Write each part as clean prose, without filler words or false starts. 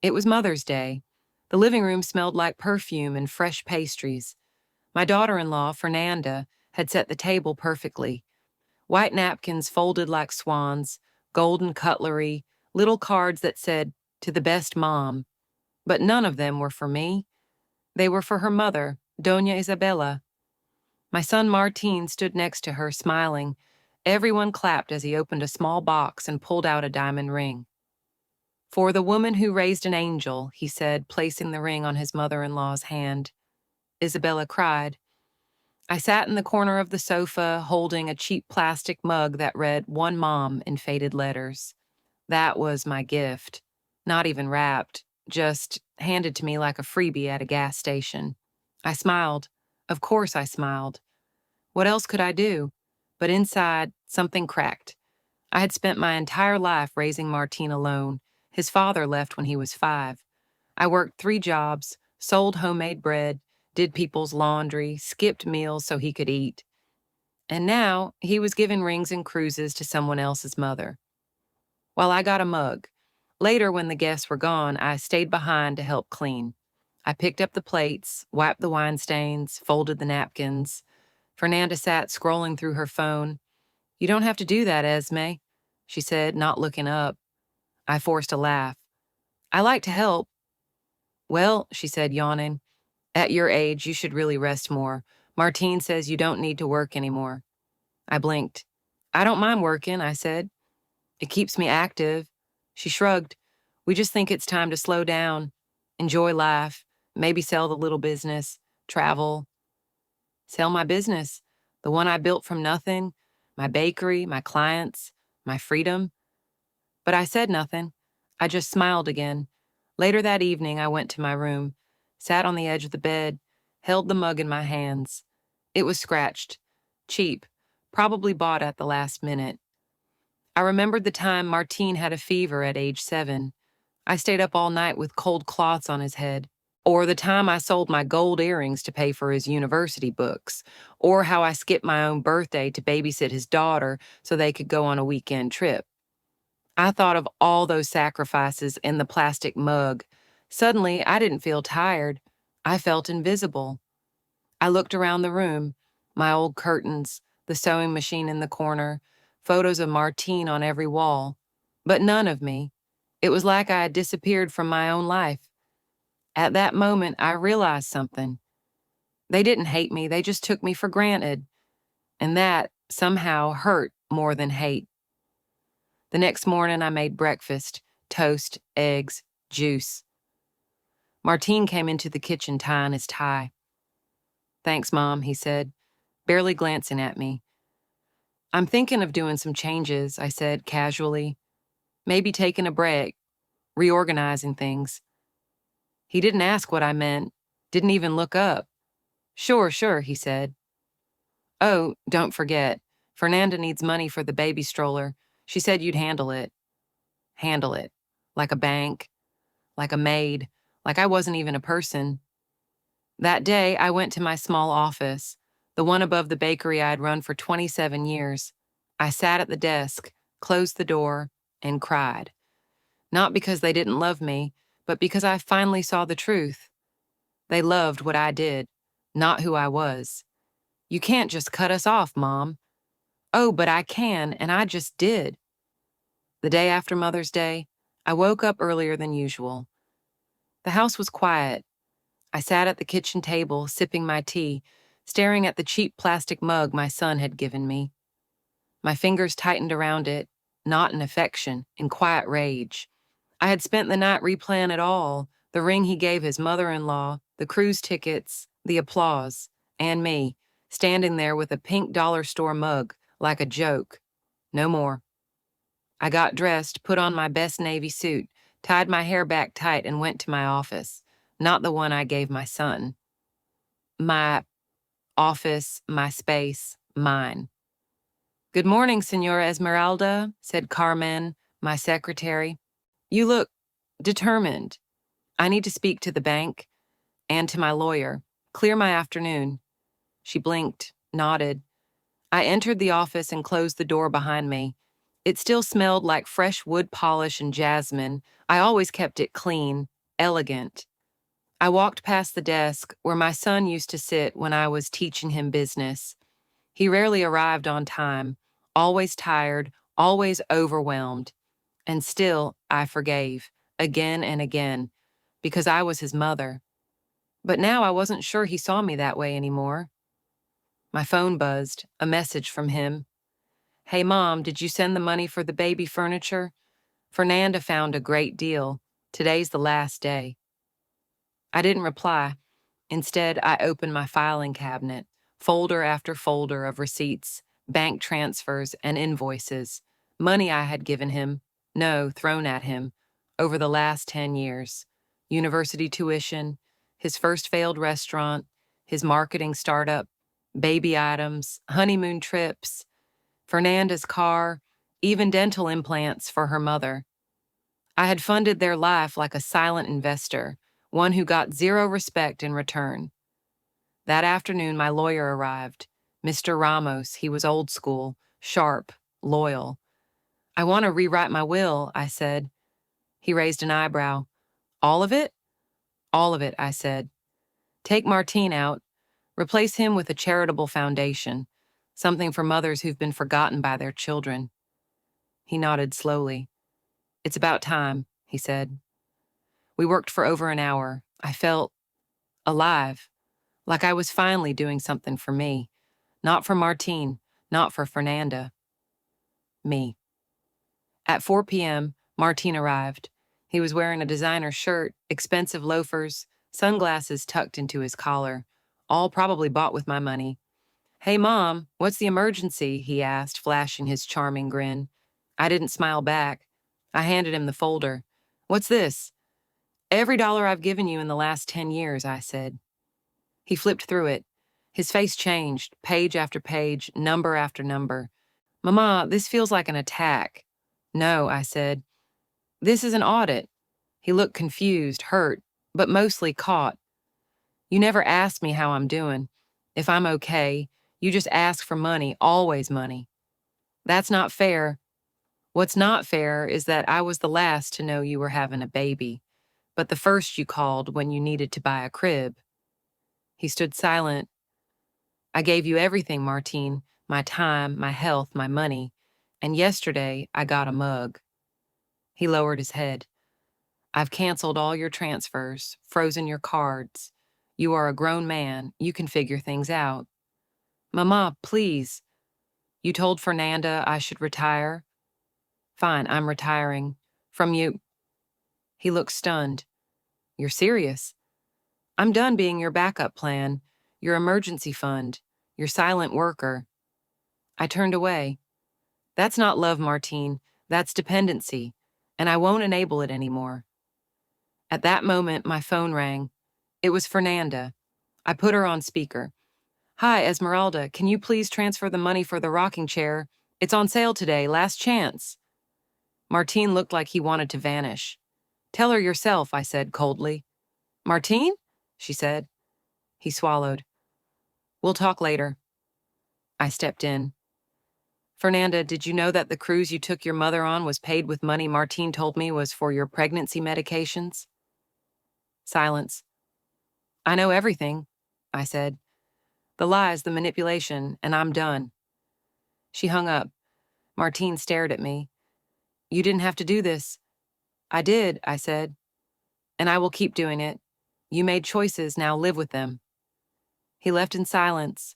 It was Mother's Day. The living room smelled like perfume and fresh pastries. My daughter-in-law, Fernanda, had set the table perfectly. White napkins folded like swans, golden cutlery, little cards that said, "To the best mom." But none of them were for me. They were for her mother, Doña Isabella. My son Martín stood next to her, smiling. Everyone clapped as he opened a small box and pulled out a diamond ring. "For the woman who raised an angel," he said, placing the ring on his mother-in-law's hand. Isabella cried. I sat in the corner of the sofa, holding a cheap plastic mug that read "One Mom" in faded letters. That was my gift. Not even wrapped, just handed to me like a freebie at a gas station. I smiled. Of course I smiled. What else could I do? But inside, something cracked. I had spent my entire life raising Martín alone. His father left when he was 5. I worked 3 jobs, sold homemade bread, did people's laundry, skipped meals so he could eat. And now he was giving rings and cruises to someone else's mother. Well, I got a mug. Later, when the guests were gone, I stayed behind to help clean. I picked up the plates, wiped the wine stains, folded the napkins. Fernanda sat scrolling through her phone. "You don't have to do that, Esme," she said, not looking up. I forced a laugh. "I like to help." "Well," she said, yawning, "at your age, you should really rest more. Martín says you don't need to work anymore." I blinked. "I don't mind working," I said. "It keeps me active." She shrugged. "We just think it's time to slow down, enjoy life, maybe sell the little business, travel." Sell my business, the one I built from nothing, my bakery, my clients, my freedom. But I said nothing. I just smiled again. Later that evening, I went to my room, sat on the edge of the bed, held the mug in my hands. It was scratched, cheap, probably bought at the last minute. I remembered the time Martín had a fever at age 7. I stayed up all night with cold cloths on his head. Or the time I sold my gold earrings to pay for his university books. Or how I skipped my own birthday to babysit his daughter so they could go on a weekend trip. I thought of all those sacrifices in the plastic mug. Suddenly, I didn't feel tired. I felt invisible. I looked around the room, my old curtains, the sewing machine in the corner, photos of Martín on every wall. But none of me. It was like I had disappeared from my own life. At that moment, I realized something. They didn't hate me, they just took me for granted. And that, somehow, hurt more than hate. The next morning, I made breakfast, toast, eggs, juice. Martín came into the kitchen tying his tie. "Thanks, Mom," he said, barely glancing at me. "I'm thinking of doing some changes," I said casually. "Maybe taking a break, reorganizing things." He didn't ask what I meant, didn't even look up. Sure, he said. "Oh, don't forget, Fernanda needs money for the baby stroller. She said you'd handle it." Handle it. Like a bank, like a maid, like I wasn't even a person. That day, I went to my small office, the one above the bakery I'd run for 27 years. I sat at the desk, closed the door, and cried. Not because they didn't love me, but because I finally saw the truth. They loved what I did, not who I was. "You can't just cut us off, Mom." "Oh, but I can, and I just did." The day after Mother's Day, I woke up earlier than usual. The house was quiet. I sat at the kitchen table, sipping my tea, staring at the cheap plastic mug my son had given me. My fingers tightened around it, not in affection, in quiet rage. I had spent the night replaying it all, the ring he gave his mother-in-law, the cruise tickets, the applause, and me, standing there with a pink dollar store mug, like a joke. No more. I got dressed, put on my best navy suit, tied my hair back tight, and went to my office. Not the one I gave my son. My office, my space, mine. "Good morning, Señora Esmeralda," said Carmen, my secretary. "You look determined. I need to speak to the bank and to my lawyer. Clear my afternoon." She blinked, nodded. I entered the office and closed the door behind me. It still smelled like fresh wood polish and jasmine. I always kept it clean, elegant. I walked past the desk where my son used to sit when I was teaching him business. He rarely arrived on time, always tired, always overwhelmed. And still, I forgave, again and again, because I was his mother. But now I wasn't sure he saw me that way anymore. My phone buzzed, a message from him. Hey, Mom, did you send the money for the baby furniture? Fernanda found a great deal. Today's the last day. I didn't reply. Instead, I opened my filing cabinet, folder after folder of receipts, bank transfers, and invoices, money I had given him, no, thrown at him, over the last 10 years. University tuition, his first failed restaurant, his marketing startup, baby items, honeymoon trips, Fernanda's car, even dental implants for her mother. I had funded their life like a silent investor, one who got zero respect in return. That afternoon, my lawyer arrived. Mr. Ramos, he was old school, sharp, loyal. I want to rewrite my will, I said. He raised an eyebrow. All of it? All of it, I said. Take Martine out. Replace him with a charitable foundation, something for mothers who've been forgotten by their children. He nodded slowly. It's about time, he said. We worked for over an hour. I felt alive, like I was finally doing something for me. Not for Martine, not for Fernanda. Me. At 4 p.m., Martine arrived. He was wearing a designer shirt, expensive loafers, sunglasses tucked into his collar, all probably bought with my money. Hey, Mom, what's the emergency? He asked, flashing his charming grin. I didn't smile back. I handed him the folder. What's this? Every dollar I've given you in the last 10 years, I said. He flipped through it. His face changed, page after page, number after number. Mama, this feels like an attack. No, I said. This is an audit. He looked confused, hurt, but mostly caught. You never ask me how I'm doing. If I'm okay, you just ask for money, always money. That's not fair. What's not fair is that I was the last to know you were having a baby, but the first you called when you needed to buy a crib. He stood silent. I gave you everything, Martine, my time, my health, my money, and yesterday I got a mug. He lowered his head. I've canceled all your transfers, frozen your cards. You are a grown man. You can figure things out. Mama, please. You told Fernanda I should retire? Fine, I'm retiring. From you. He looked stunned. You're serious? I'm done being your backup plan, your emergency fund, your silent worker. I turned away. That's not love, Martine. That's dependency, and I won't enable it anymore. At that moment, my phone rang. It was Fernanda. I put her on speaker. Hi, Esmeralda, can you please transfer the money for the rocking chair? It's on sale today, last chance. Martine looked like he wanted to vanish. Tell her yourself, I said coldly. Martine? She said. He swallowed. We'll talk later. I stepped in. Fernanda, did you know that the cruise you took your mother on was paid with money Martine told me was for your pregnancy medications? Silence. I know everything, I said. The lies, the manipulation, and I'm done. She hung up. Martine stared at me. You didn't have to do this. I did, I said. And I will keep doing it. You made choices, now live with them. He left in silence.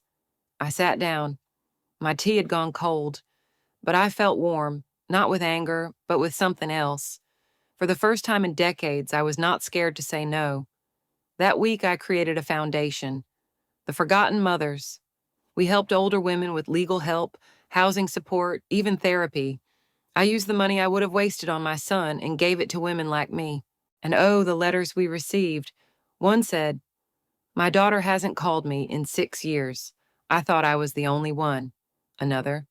I sat down. My tea had gone cold, but I felt warm, not with anger, but with something else. For the first time in decades, I was not scared to say no. That week, I created a foundation. The Forgotten Mothers. We helped older women with legal help, housing support, even therapy. I used the money I would have wasted on my son and gave it to women like me. And oh, the letters we received. One said, my daughter hasn't called me in 6 years. I thought I was the only one. Another,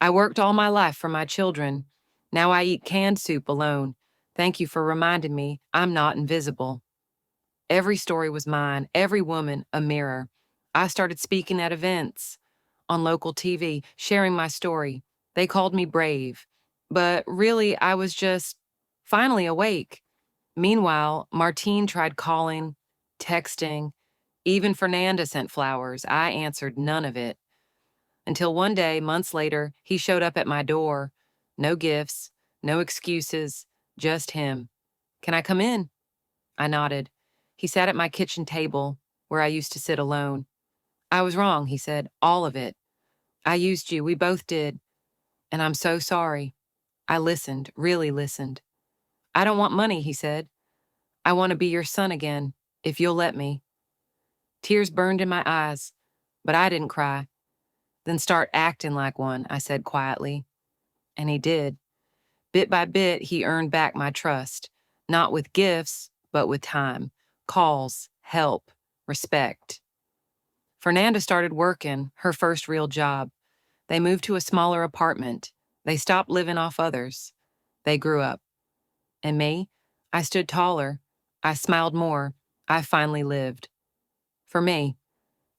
I worked all my life for my children. Now I eat canned soup alone. Thank you for reminding me I'm not invisible. Every story was mine, every woman a mirror. I started speaking at events, on local TV, sharing my story. They called me brave. But really, I was just finally awake. Meanwhile, Martine tried calling, texting, even Fernanda sent flowers. I answered none of it. Until one day, months later, he showed up at my door. No gifts, no excuses, just him. "Can I come in?" I nodded. He sat at my kitchen table, where I used to sit alone. "I was wrong," he said, "all of it. I used you, we both did. And I'm so sorry." I listened, really listened. "I don't want money," he said. "I want to be your son again, if you'll let me." Tears burned in my eyes, but I didn't cry. "Then start acting like one," I said quietly. And he did. Bit by bit, he earned back my trust, not with gifts, but with time, calls, help, respect. Fernanda started working, her first real job. They moved to a smaller apartment. They stopped living off others. They grew up. And me? I stood taller. I smiled more. I finally lived. For me,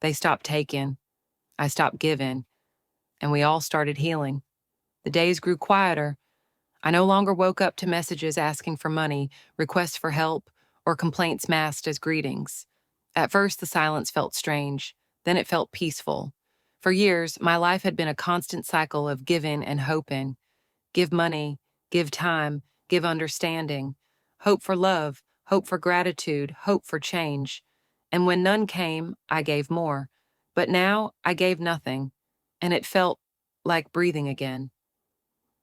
they stopped taking. I stopped giving. And we all started healing. The days grew quieter. I no longer woke up to messages asking for money, requests for help, or complaints masked as greetings. At first, the silence felt strange. Then it felt peaceful. For years, my life had been a constant cycle of giving and hoping. Give money, give time, give understanding. Hope for love, hope for gratitude, hope for change. And when none came, I gave more. But now, I gave nothing. And it felt like breathing again.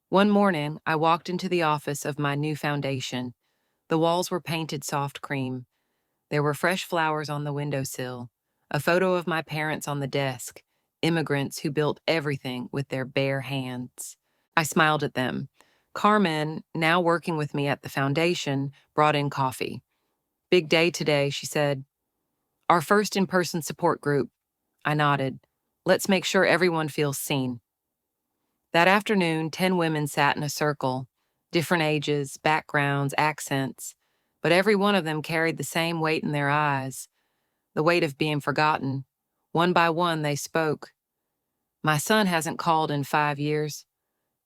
One morning, I walked into the office of my new foundation. The walls were painted soft cream. There were fresh flowers on the windowsill, a photo of my parents on the desk, immigrants who built everything with their bare hands. I smiled at them. Carmen, now working with me at the foundation, brought in coffee. "Big day today," she said. "Our first in-person support group." I nodded. "Let's make sure everyone feels seen." That afternoon, 10 women sat in a circle, different ages, backgrounds, accents, but every one of them carried the same weight in their eyes, the weight of being forgotten. One by one, they spoke. "My son hasn't called in 5 years.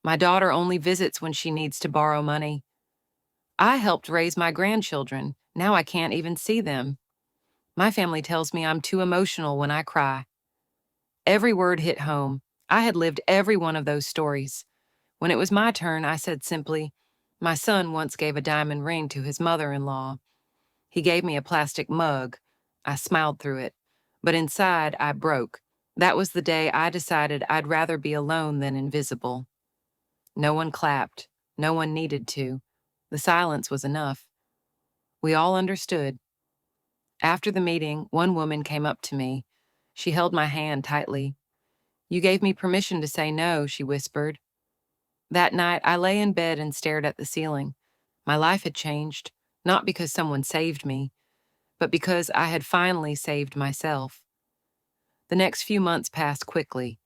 My daughter only visits when she needs to borrow money. I helped raise my grandchildren. Now I can't even see them. My family tells me I'm too emotional when I cry." Every word hit home. I had lived every one of those stories. When it was my turn, I said simply, "My son once gave a diamond ring to his mother-in-law. He gave me a plastic mug." I smiled through it. But inside, I broke. That was the day I decided I'd rather be alone than invisible. No one clapped. No one needed to. The silence was enough. We all understood. After the meeting, one woman came up to me. She held my hand tightly. "You gave me permission to say no," she whispered. That night, I lay in bed and stared at the ceiling. My life had changed, not because someone saved me, but because I had finally saved myself. The next few months passed quickly.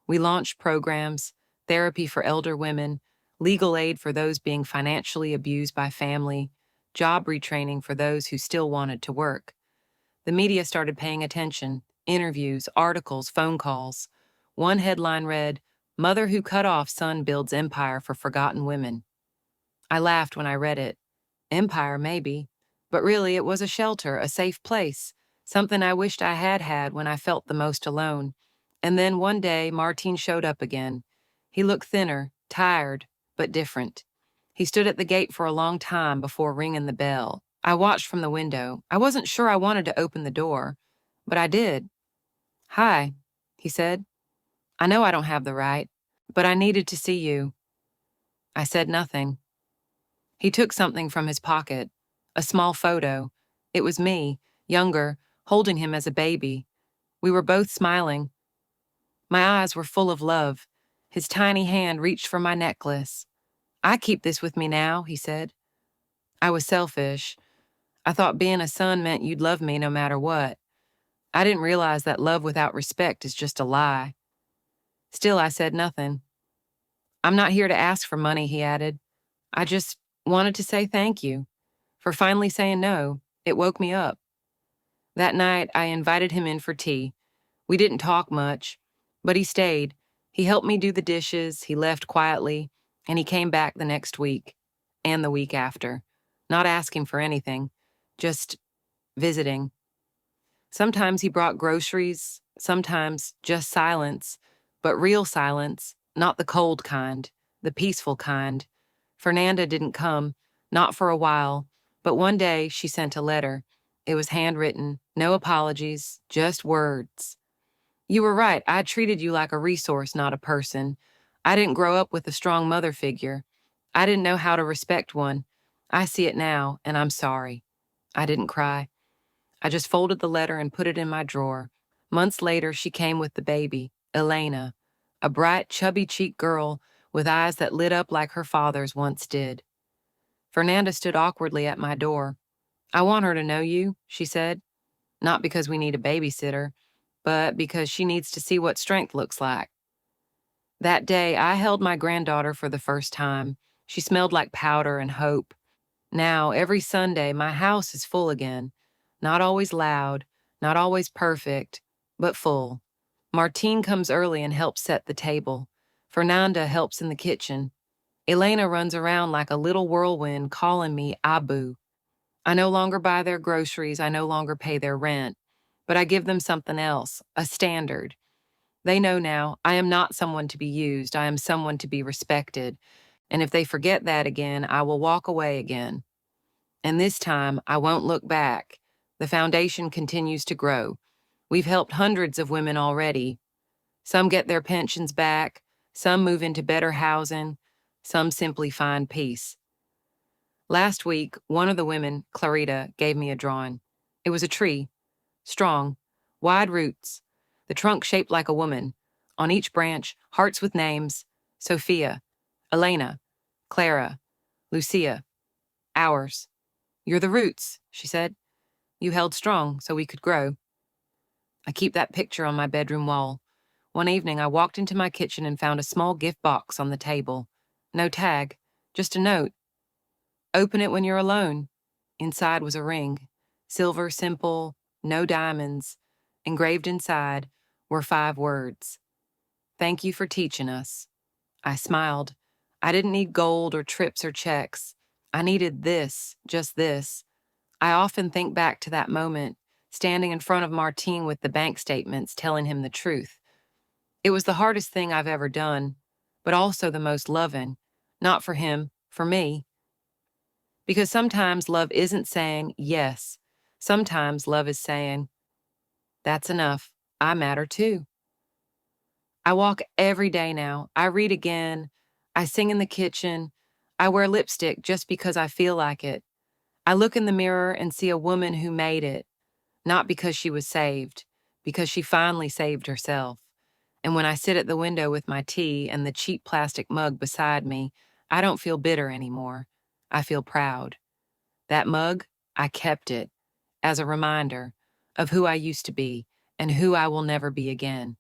We launched programs, therapy for elder women, legal aid for those being financially abused by family, job retraining for those who still wanted to work. The media started paying attention, interviews, articles, phone calls. One headline read, "Mother who cut off son builds empire for forgotten women." I laughed when I read it. Empire, maybe. But really, it was a shelter, a safe place, something I wished I had had when I felt the most alone. And then one day, Martine showed up again. He looked thinner, tired, but different. He stood at the gate for a long time before ringing the bell. I watched from the window. I wasn't sure I wanted to open the door, but I did. "Hi," he said. "I know I don't have the right, but I needed to see you." I said nothing. He took something from his pocket, a small photo. It was me, younger, holding him as a baby. We were both smiling. My eyes were full of love. His tiny hand reached for my necklace. "I keep this with me now," he said. I was selfish. I thought being a son meant you'd love me no matter what. I didn't realize that love without respect is just a lie. Still, I said nothing. "I'm not here to ask for money," he added. "I just wanted to say thank you for finally saying no. It woke me up." That night, I invited him in for tea. We didn't talk much, but he stayed. He helped me do the dishes. He left quietly. And he came back the next week and the week after, not asking for anything, just visiting. Sometimes he brought groceries, sometimes just silence, but real silence, not the cold kind, the peaceful kind. Fernanda didn't come, not for a while, but one day she sent a letter. It was handwritten, no apologies, just words. You were right, I treated you like a resource, not a person. I didn't grow up with a strong mother figure. I didn't know how to respect one. I see it now, and I'm sorry. I didn't cry. I just folded the letter and put it in my drawer. Months later, she came with the baby, Elena, a bright, chubby-cheeked girl with eyes that lit up like her father's once did. Fernanda stood awkwardly at my door. I want her to know you, she said. Not because we need a babysitter, but because she needs to see what strength looks like. That day, I held my granddaughter for the first time. She smelled like powder and hope. Now, every Sunday, my house is full again. Not always loud, not always perfect, but full. Martine comes early and helps set the table. Fernanda helps in the kitchen. Elena runs around like a little whirlwind calling me Abu. I no longer buy their groceries, I no longer pay their rent, but I give them something else, a standard. They know now I am not someone to be used, I am someone to be respected, and if they forget that again, I will walk away again. And this time, I won't look back. The foundation continues to grow. We've helped hundreds of women already. Some get their pensions back, some move into better housing, some simply find peace. Last week, one of the women, Clarita, gave me a drawing. It was a tree, strong, wide roots, the trunk shaped like a woman. On each branch, hearts with names: Sophia, Elena, Clara, Lucia, ours. You're the roots, she said. You held strong so we could grow. I keep that picture on my bedroom wall. One evening, I walked into my kitchen and found a small gift box on the table. No tag, just a note. Open it when you're alone. Inside was a ring. Silver, simple, no diamonds. Engraved inside were 5 words. Thank you for teaching us. I smiled. I didn't need gold or trips or checks. I needed this, just this. I often think back to that moment, standing in front of Martine with the bank statements, telling him the truth. It was the hardest thing I've ever done, but also the most loving. Not for him, for me. Because sometimes love isn't saying yes. Sometimes love is saying, that's enough. I matter too. I walk every day now. I read again. I sing in the kitchen. I wear lipstick just because I feel like it. I look in the mirror and see a woman who made it, not because she was saved, because she finally saved herself. And when I sit at the window with my tea and the cheap plastic mug beside me, I don't feel bitter anymore. I feel proud. That mug, I kept it as a reminder of who I used to be and who I will never be again.